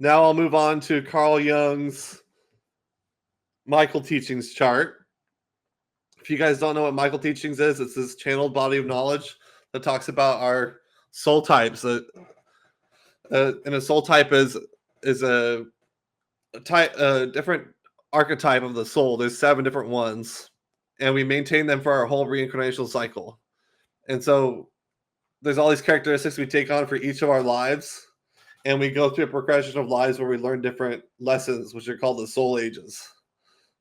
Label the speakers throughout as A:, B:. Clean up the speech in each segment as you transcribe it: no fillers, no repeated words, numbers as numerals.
A: Now I'll move on to Carl Jung's Michael Teachings chart. If you guys don't know what Michael Teachings is, it's this channeled body of knowledge that talks about our soul types. And a soul type is a different archetype of the soul. There's 7 different ones, and we maintain them for our whole reincarnational cycle. And so there's all these characteristics we take on for each of our lives, and we go through a progression of lives where we learn different lessons, which are called the soul ages.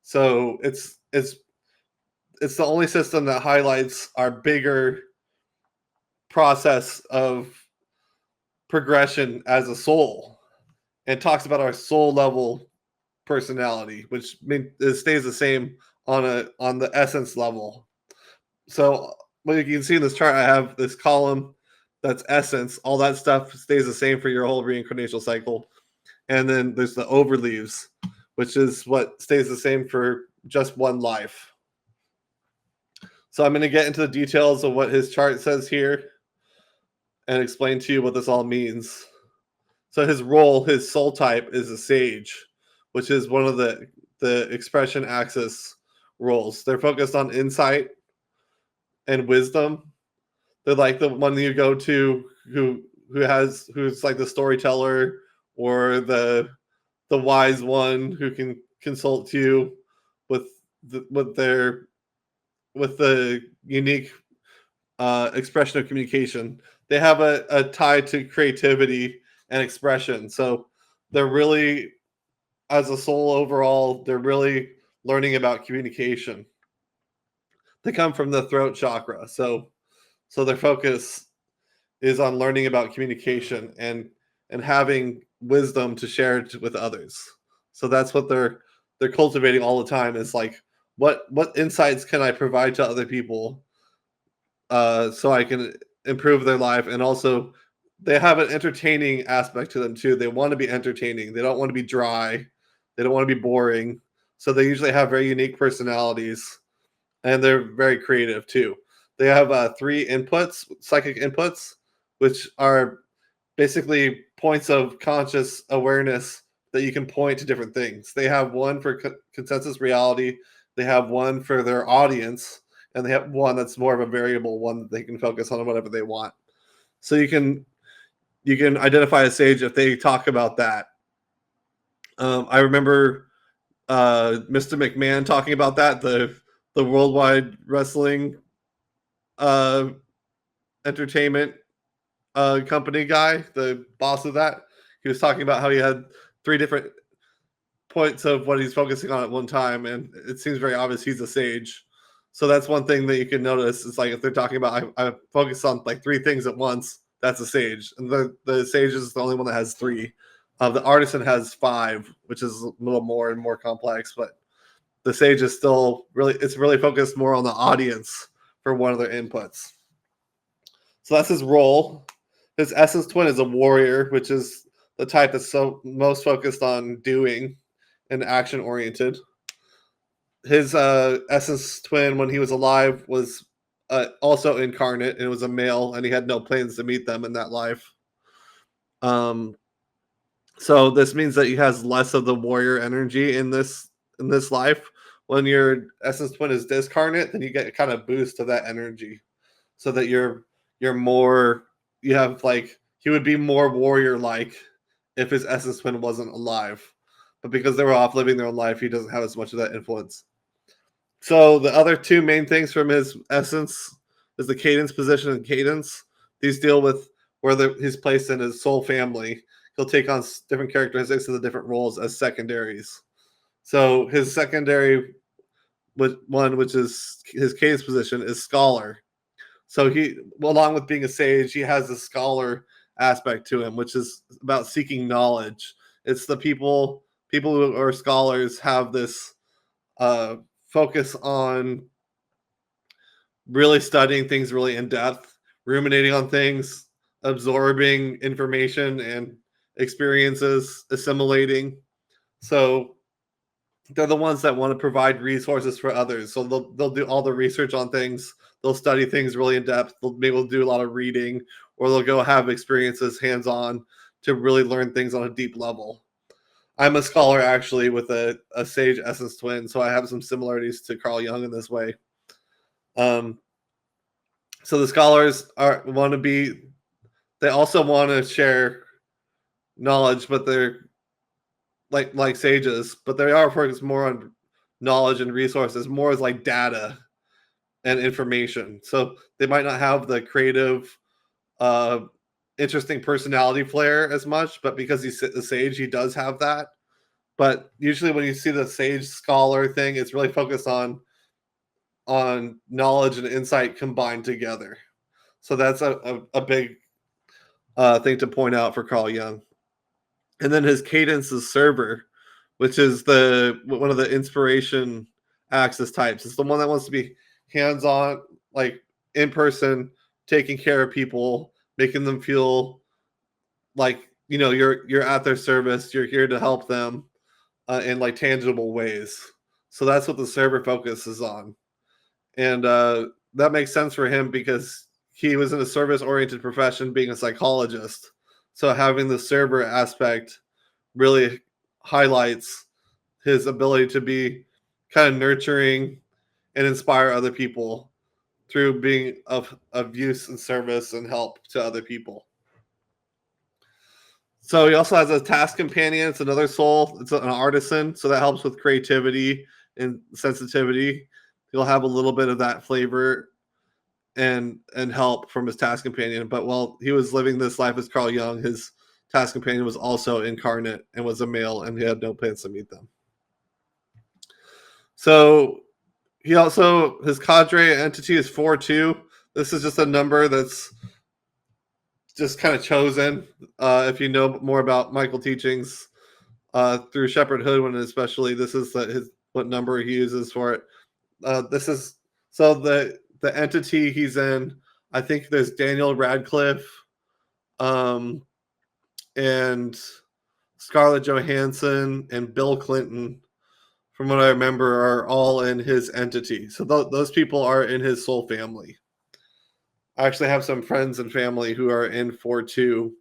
A: So it's the only system that highlights our bigger process of progression as a soul, and talks about our soul level personality, which it stays the same on the essence level. So what you can see in this chart, I have this column that's essence. All that stuff stays the same for your whole reincarnational cycle. And then there's the overleaves, which is what stays the same for just one life. So I'm going to get into the details of what his chart says here and explain to you what this all means. So his role, his soul type, is a sage, which is one of the expression axis roles. They're focused on insight and wisdom. They're like the one you go to who's like the storyteller or the wise one who can consult you with the unique expression of communication. They have a tie to creativity and expression. So they're really, as a soul overall, they're really learning about communication. They come from the throat chakra. So their focus is on learning about communication and having wisdom to share with others. So that's what they're cultivating all the time, is like, what insights can I provide to other people so I can improve their life. And also they have an entertaining aspect to them too. They want to be entertaining. They don't want to be dry. They don't want to be boring. So they usually have very unique personalities, and they're very creative too. They have 3 inputs, psychic inputs, which are basically points of conscious awareness that you can point to different things. They have one for consensus reality. They have one for their audience, and they have one that's more of a variable one that they can focus on whatever they want. So you can identify a sage if they talk about that. I remember Mr. McMahon talking about that, the Worldwide Wrestling Entertainment company guy, the boss of that. He was talking about how he had 3 different points of what he's focusing on at one time, and it seems very obvious he's a sage. So that's one thing that you can notice. It's like if they're talking about I focus on like 3 things at once, that's a sage. And the sage is the only one that has 3. The artisan has 5, which is a little more and more complex, but the sage is still really focused more on the audience for one of their inputs. So that's his role. His essence twin is a warrior, which is the type that's most focused on doing and action oriented. His essence twin, when he was alive, was also incarnate, and it was a male, and he had no plans to meet them in that life. So this means that he has less of the warrior energy in this life. When your essence twin is discarnate, then you get a kind of boost of that energy, so that you're more, you have like, he would be more warrior like if his essence twin wasn't alive, but because they were off living their own life, he doesn't have as much of that influence. So the other 2 main things from his essence is the cadence position and cadence. These deal with where he's placed in his soul family. He'll take on different characteristics of the different roles as secondaries. So his secondary one, which is his cadence position, is scholar. So he, along with being a sage, he has a scholar aspect to him, which is about seeking knowledge. It's the people who are scholars have this focus on really studying things really in depth, ruminating on things, absorbing information and experiences, assimilating. So they're the ones that want to provide resources for others. So they'll do all the research on things. They'll study things really in depth. Maybe they'll do a lot of reading, or they'll go have experiences hands-on to really learn things on a deep level. I'm a scholar actually with a sage essence twin, so I have some similarities to Carl Jung in this way. Um, so the scholars are want to be. They also want to share knowledge, but they're like sages, but they are focused more on knowledge and resources, more as like data and information. So they might not have the creative, uh, interesting personality flair as much, but because he's a sage, he does have that. But usually, when you see the sage scholar thing, it's really focused on knowledge and insight combined together. So that's a big thing to point out for Carl Jung. And then his cadence is server, which is the one of the inspiration axis types. It's the one that wants to be hands on, like in person, taking care of people, making them feel like you're at their service. You're here to help them in like tangible ways. So that's what the server focuses on, and that makes sense for him because he was in a service oriented profession, being a psychologist. So having the server aspect really highlights his ability to be kind of nurturing and inspire other people through being of use and service and help to other people. So he also has a task companion. It's another soul. It's an artisan, so that helps with creativity and sensitivity. He'll have a little bit of that flavor and help from his task companion. But while he was living this life as Carl Jung, his task companion was also incarnate and was a male, and he had no plans to meet them. So he also his cadre entity is 4-2. This is just a number that's just kind of chosen. If you know more about Michael teachings through Shepherd Hoodwin, especially, this is his what number he uses for it. This is so the entity he's in. I think there's Daniel Radcliffe, and Scarlett Johansson and Bill Clinton, from what I remember, are all in his entity. So those people are in his soul family. I actually have some friends and family who are in 4-2,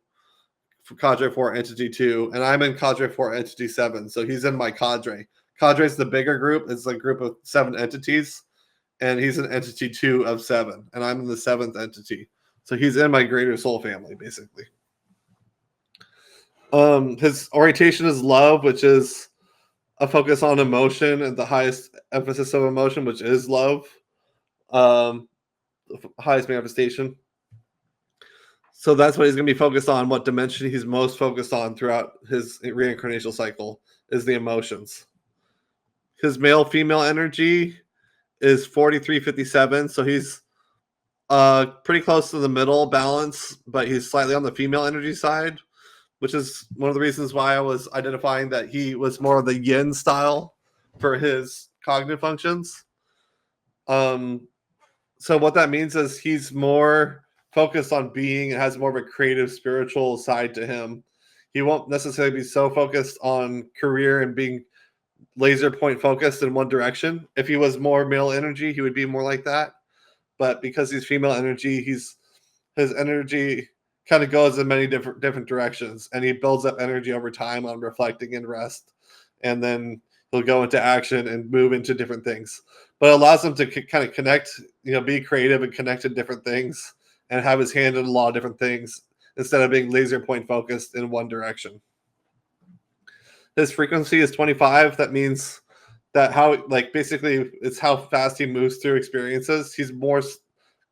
A: for Cadre 4 Entity 2, and I'm in Cadre 4 Entity 7. So he's in my cadre. Cadre is the bigger group. It's a group of 7 entities, and he's in Entity 2 of 7, and I'm in the 7th entity. So he's in my greater soul family, basically. His orientation is love, which is a focus on emotion and the highest emphasis of emotion, which is love. The highest manifestation. So that's what he's going to be focused on. What dimension he's most focused on throughout his reincarnational cycle is the emotions. His male female energy is 43-57. So he's pretty close to the middle balance, but he's slightly on the female energy side, which is one of the reasons why I was identifying that he was more of the yin style for his cognitive functions. So what that means is he's more focused on being and has more of a creative spiritual side to him. He won't necessarily be so focused on career and being laser point focused in one direction. If he was more male energy, he would be more like that. But because he's female energy, his energy kind of goes in many different directions, and he builds up energy over time on reflecting and rest, and then he'll go into action and move into different things. But it allows him to kind of connect, be creative and connect to different things, and have his hand in a lot of different things instead of being laser point focused in one direction. His frequency is 25. That means that basically it's how fast he moves through experiences. He's more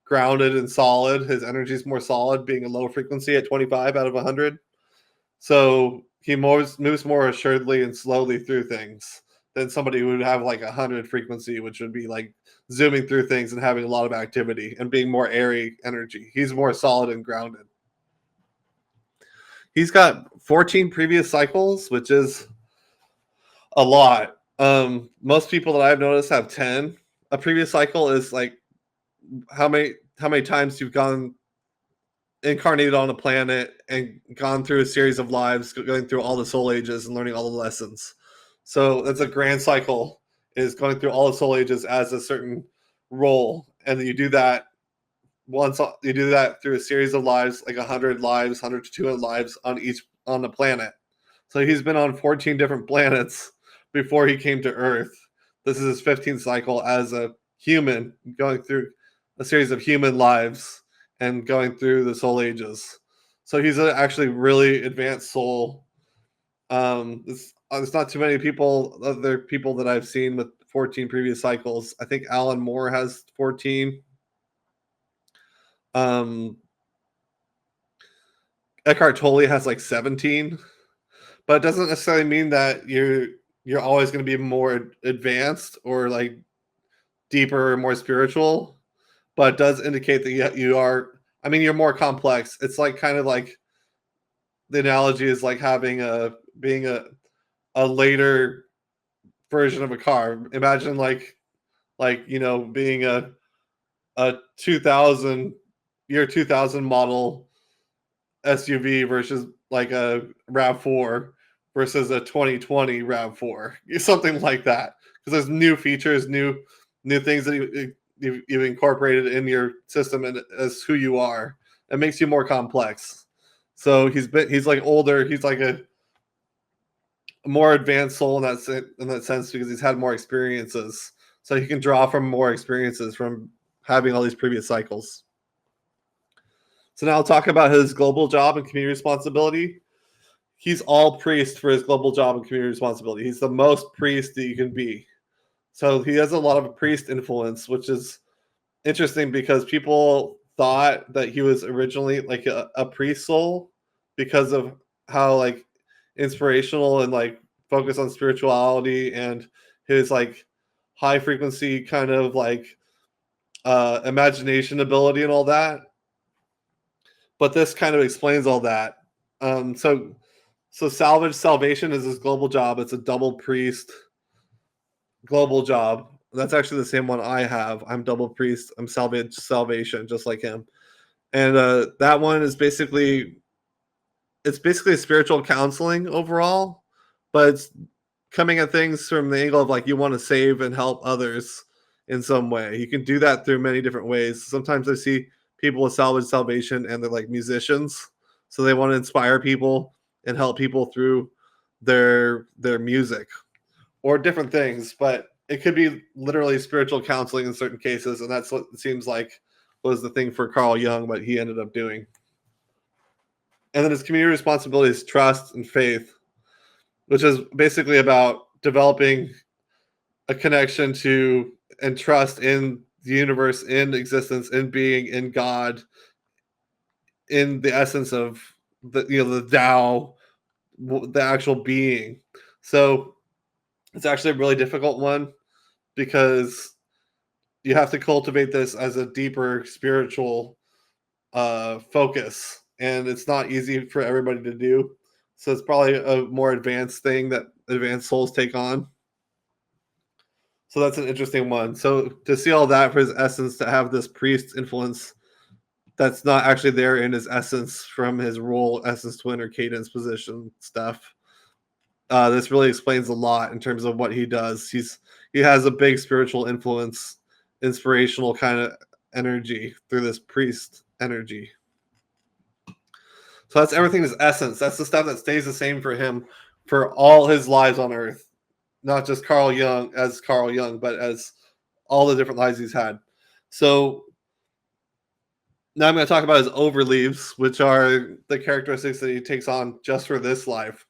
A: grounded and solid. His energy is more solid, being a low frequency at 25 out of 100. So he moves more assuredly and slowly through things than somebody who would have like 100 frequency, which would be like zooming through things and having a lot of activity and being more airy energy. He's more solid and grounded. He's got 14 previous cycles, which is a lot. Most people that I've noticed have 10. A previous cycle is like how many times you've gone incarnated on a planet and gone through a series of lives, going through all the soul ages and learning all the lessons. So that's a grand cycle, is going through all the soul ages as a certain role, and then you do that through a series of lives, like 100 lives, 100 to 200 lives on the planet. So he's been on 14 different planets before he came to Earth. This is his 15th cycle as a human, going through a series of human lives and going through the soul ages. So he's actually really advanced soul. There's not too many other people that I've seen with 14 previous cycles. I think Alan Moore has 14. Eckhart Tolle has like 17, but it doesn't necessarily mean that you're always going to be more advanced or like deeper or more spiritual, but it does indicate that you are. I mean, you're more complex. It's like kind of like the analogy is like having being a later version of a car. Imagine being a 2000 model SUV versus like a RAV4 versus a 2020 RAV4, something like that. Because there's new features, new things that you've incorporated in your system and as who you are. It makes you more complex. So he's like older. He's like a more advanced soul in that sense because he's had more experiences. So he can draw from more experiences from having all these previous cycles. So now I'll talk about his global job and community responsibility. He's all priest for his global job and community responsibility. He's the most priest that you can be. So he has a lot of priest influence, which is interesting because people thought that he was originally like a priest soul because of how like inspirational and like focus on spirituality and his like high frequency kind of like imagination ability and all that. But this kind of explains all that. So salvage salvation is his global job. It's a double priest global job. That's actually the same one I have. I'm double priest. I'm salvage salvation, just like him. And that one is basically spiritual counseling overall, but it's coming at things from the angle of like you want to save and help others in some way. You can do that through many different ways. Sometimes I see people with salvage salvation and they're like musicians, so they want to inspire people and help people through their music or different things. But it could be literally spiritual counseling in certain cases, and that's what it seems like was the thing for Carl Jung, what he ended up doing. And then his community responsibility is trust and faith, which is basically about developing a connection to and trust in the universe, in existence, in being, in God, in the essence of the Tao, the actual being. So it's actually a really difficult one because you have to cultivate this as a deeper spiritual focus, and it's not easy for everybody to do. So it's probably a more advanced thing that advanced souls take on. So that's an interesting one. So to see all that for his essence, to have this priest influence that's not actually there in his essence from his role, essence twin or cadence position stuff. This really explains a lot in terms of what he does. He has a big spiritual influence, inspirational kind of energy through this priest energy. So that's everything is essence. That's the stuff that stays the same for him for all his lives on Earth. Not just Carl Jung, but as all the different lives he's had. So now I'm going to talk about his overleaves, which are the characteristics that he takes on just for this life.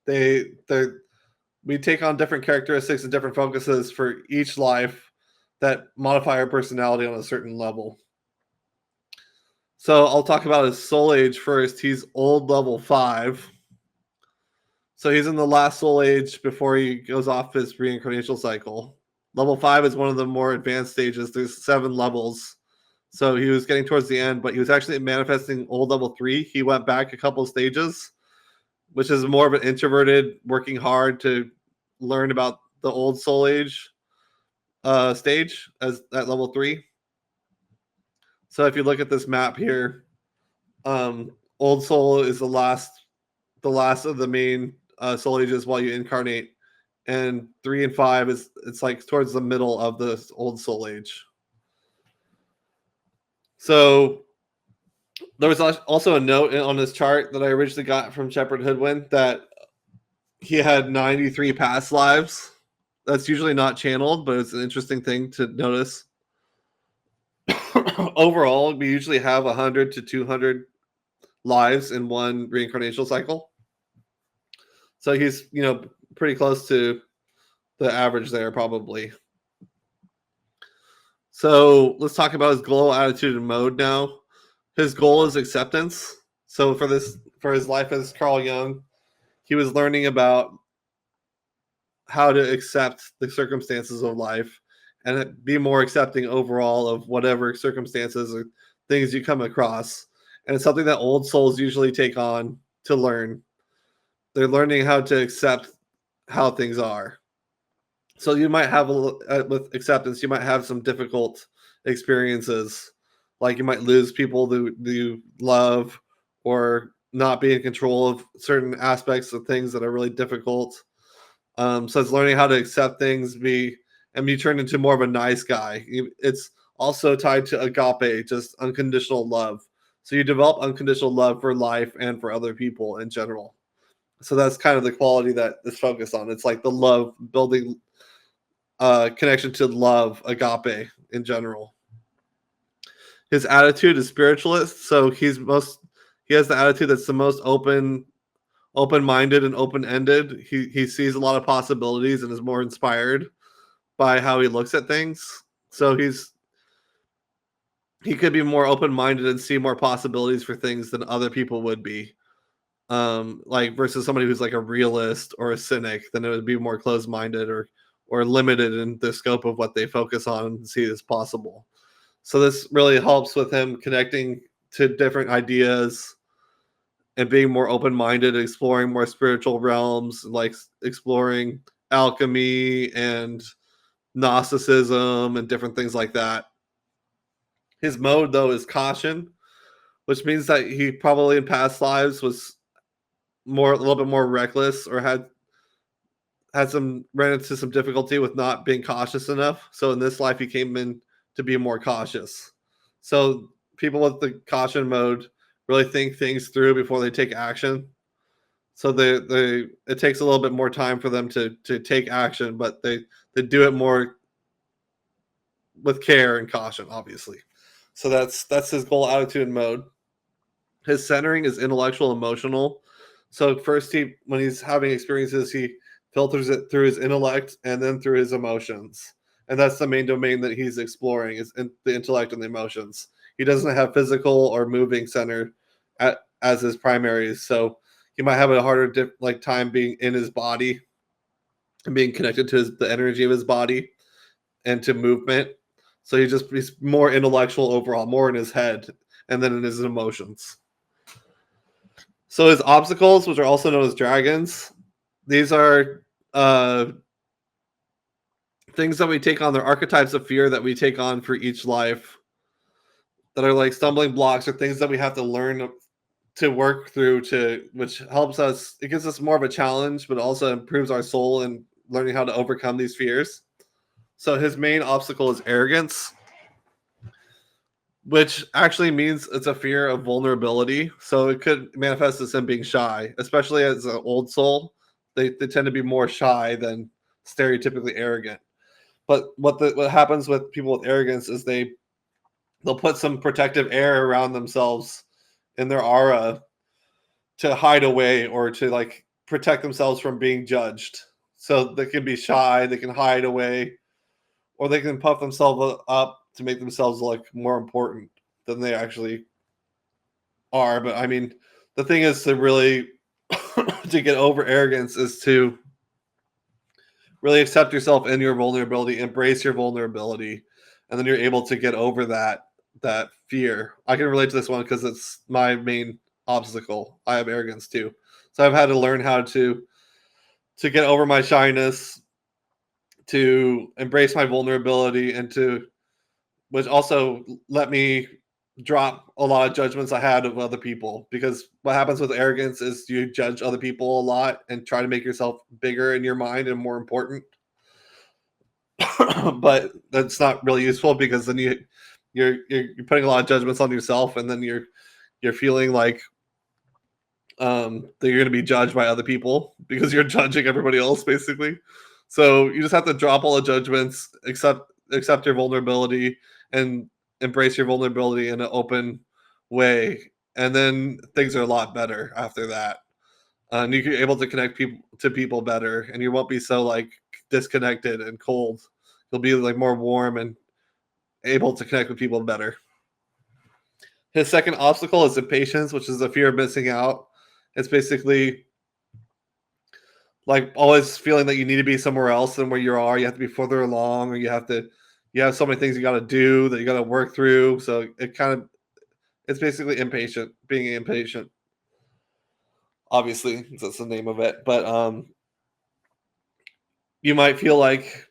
A: We take on different characteristics and different focuses for each life that modify our personality on a certain level. So I'll talk about his soul age first. He's old level 5. So he's in the last soul age before he goes off his reincarnational cycle. Level 5 is one of the more advanced stages. There's 7 levels. So he was getting towards the end, but he was actually manifesting old level 3. He went back a couple of stages, which is more of an introverted, working hard to learn about the old soul age stage as at level 3. So if you look at this map here, old soul is the last of the main soul ages while you incarnate, and 3 and 5 it's like towards the middle of the old soul age. So there was also a note on this chart that I originally got from Shepard Hoodwin that he had 93 past lives. That's usually not channeled, but it's an interesting thing to notice. Overall, we usually have 100 to 200 lives in one reincarnational cycle. So he's, pretty close to the average there, probably. So let's talk about his goal, attitude, and mode now. His goal is acceptance. So for his life as Carl Jung, he was learning about how to accept the circumstances of life and be more accepting overall of whatever circumstances or things you come across. And it's something that old souls usually take on to learn. They're learning how to accept how things are. So you might have with acceptance, you might have some difficult experiences, like you might lose people that you love, or not be in control of certain aspects of things that are really difficult. So it's learning how to accept things, be turned into more of a nice guy. It's also tied to agape, just unconditional love. So you develop unconditional love for life and for other people in general. So that's kind of the quality that is focused on. It's like the love, building connection to love, agape in general. His attitude is spiritualist, so he has the attitude that's the most open-minded and open-ended. He sees a lot of possibilities and is more inspired by how he looks at things. So he could be more open-minded and see more possibilities for things than other people would be. Like versus somebody who's like a realist or a cynic, then it would be more closed-minded or limited in the scope of what they focus on and see as possible. So this really helps with him connecting to different ideas and being more open-minded, exploring more spiritual realms, like exploring alchemy and Gnosticism and different things like that. His mode, though, is caution, which means that he probably in past lives was a little bit more reckless, or ran into some difficulty with not being cautious enough. So in this life, he came in to be more cautious. So people with the caution mode really think things through before they take action. So it takes a little bit more time for them to take action, but they do it more with care and caution, obviously. So that's his goal, attitude, and mode. His centering is intellectual, emotional. So first, when he's having experiences, he filters it through his intellect and then through his emotions, and that's the main domain that he's exploring, is the intellect and the emotions. He doesn't have physical or moving center as his primaries, so he might have a harder time being in his body and being connected to the energy of his body and to movement. So he's more intellectual overall, more in his head and then in his emotions. So his obstacles, which are also known as dragons, these are things that we take on. They're archetypes of fear that we take on for each life, that are like stumbling blocks or things that we have to learn to work through, which helps us. It gives us more of a challenge, but also improves our soul in learning how to overcome these fears. So his main obstacle is arrogance, which actually means it's a fear of vulnerability. So it could manifest as him being shy, especially as an old soul. They tend to be more shy than stereotypically arrogant. But what happens with people with arrogance is they'll put some protective air around themselves in their aura to hide away or to like protect themselves from being judged. So they can be shy, they can hide away, or they can puff themselves up to make themselves look more important than they actually are. But I mean, the thing is to really to get over arrogance is to really accept yourself in your vulnerability, embrace your vulnerability, and then you're able to get over that fear. I can relate to this one because it's my main obstacle. I have arrogance too. So I've had to learn how to get over my shyness, to embrace my vulnerability, and which also let me drop a lot of judgments I had of other people. Because what happens with arrogance is you judge other people a lot and try to make yourself bigger in your mind and more important. But that's not really useful, because then you're putting a lot of judgments on yourself, and then you're feeling like that you're going to be judged by other people because you're judging everybody else, basically. So you just have to drop all the judgments, accept your vulnerability, and embrace your vulnerability in an open way. And then things are a lot better after that. And you're able to connect people to people better, and you won't be so like disconnected and cold. You'll be like more warm and able to connect with people better. His second obstacle is impatience, which is the fear of missing out. It's basically like always feeling that you need to be somewhere else than where you are. You have to be further along, or you have so many things you got to do that you got to work through. So it's basically impatient, being impatient. Obviously, that's the name of it. But you might feel like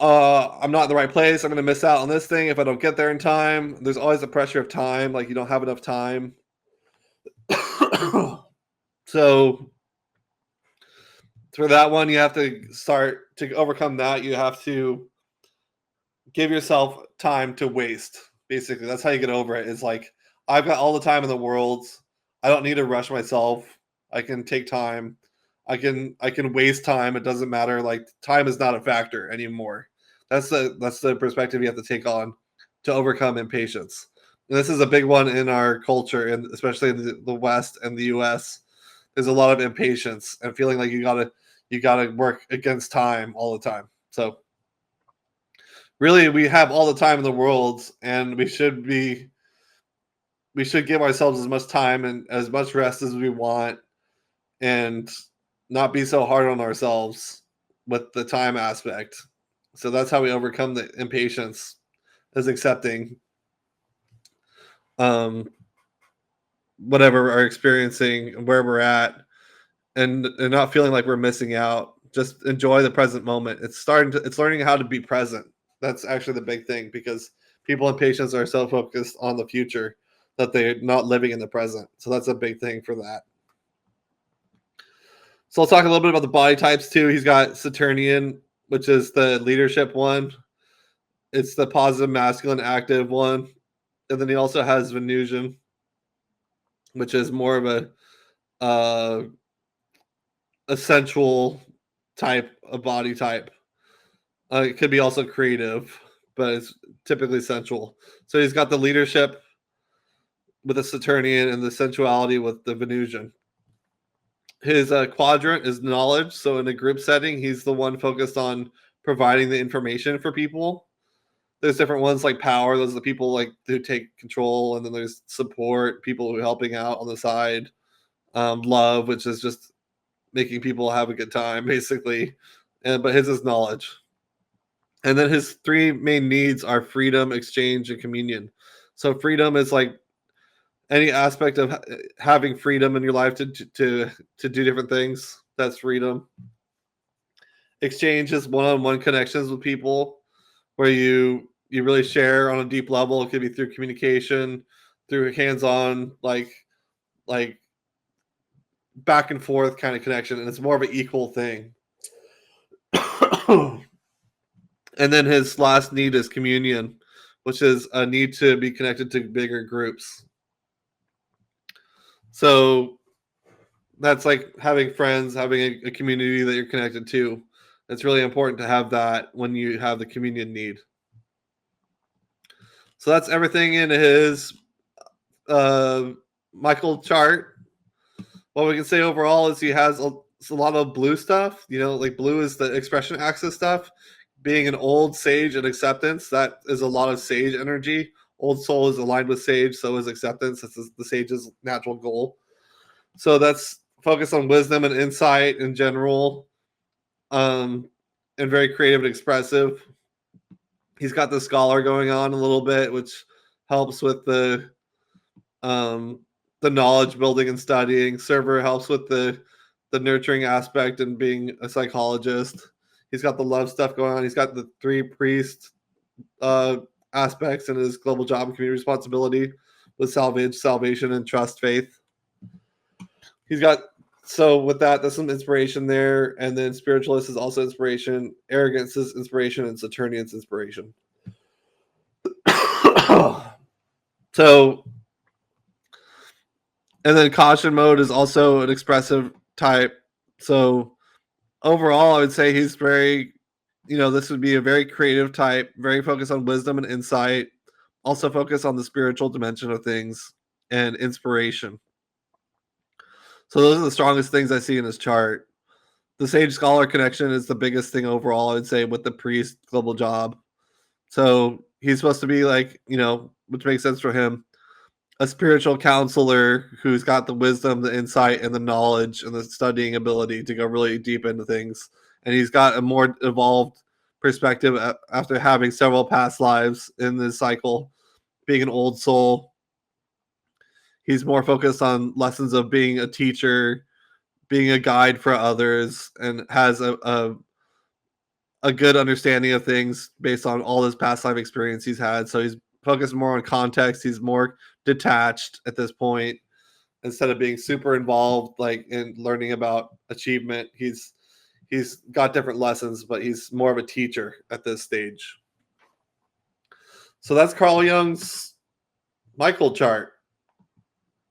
A: I'm not in the right place. I'm going to miss out on this thing if I don't get there in time. There's always the pressure of time, like you don't have enough time. So for that one, you have to start to overcome that. You have to give yourself time to waste. Basically, that's how you get over it. It's like I've got all the time in the world. I don't need to rush myself. I can take time. I can waste time. It doesn't matter. Like time is not a factor anymore. That's the perspective you have to take on to overcome impatience. And this is a big one in our culture, and especially in the West and the U.S. There's a lot of impatience and feeling like you gotta work against time all the time. So really, we have all the time in the world, and we should give ourselves as much time and as much rest as we want, and not be so hard on ourselves with the time aspect. So that's how we overcome the impatience, is accepting um, whatever we're experiencing, where we're at, and not feeling like we're missing out. Just enjoy the present moment. It's learning how to be present. That's actually the big thing, because people in patience are so focused on the future that they're not living in the present. So that's a big thing for that. So I'll talk a little bit about the body types too. He's got Saturnian, which is the leadership one. It's the positive masculine active one. And then he also has Venusian, which is more of uh, a sensual type of body type. It could be also creative, but it's typically sensual. So he's got the leadership with the Saturnian and the sensuality with the Venusian. His quadrant is knowledge. So in a group setting, he's the one focused on providing the information for people. There's different ones like power. Those are the people like who take control, and then there's support, people who are helping out on the side. Love, which is just making people have a good time, basically. But his is knowledge. And then his three main needs are freedom, exchange, and communion. So freedom is like any aspect of having freedom in your life to do different things. That's freedom. Exchange is one-on-one connections with people, where you really share on a deep level. It could be through communication, through hands-on, like back and forth kind of connection, and it's more of an equal thing. And then his last need is communion, which is a need to be connected to bigger groups. So that's like having friends, having a community that you're connected to. It's really important to have that when you have the communion need. So that's everything in his uh, Michael chart. What we can say overall is he has a lot of blue stuff. Like blue is the expression axis stuff. Being an old sage and acceptance, that is a lot of sage energy. Old soul is aligned with sage, so is acceptance. That's the sage's natural goal. So that's focused on wisdom and insight in general, and very creative and expressive. He's got the scholar going on a little bit, which helps with um, the knowledge building and studying. Server helps with the nurturing aspect and being a psychologist. He's got the love stuff going on. He's got the three priest aspects in his global job and community responsibility with salvation, and trust, faith. He's got, so with that, there's some inspiration there, and then spiritualist is also inspiration, arrogance is inspiration, and Saturnian's inspiration. So And then caution mode is also an expressive type. So overall, I would say he's very, this would be a very creative type, very focused on wisdom and insight, also focused on the spiritual dimension of things and inspiration. So those are the strongest things I see in his chart. The sage scholar connection is the biggest thing overall, I would say, with the priest global job. So he's supposed to be like, which makes sense for him, a spiritual counselor who's got the wisdom, the insight, and the knowledge and the studying ability to go really deep into things. And he's got a more evolved perspective after having several past lives in this cycle, being an old soul. He's more focused on lessons of being a teacher, being a guide for others, and has a good understanding of things based on all his past life experience he's had. So he's focused more on context. He's more detached at this point instead of being super involved, like in learning about achievement. He's got different lessons, but he's more of a teacher at this stage. So that's Carl Jung's Michael chart.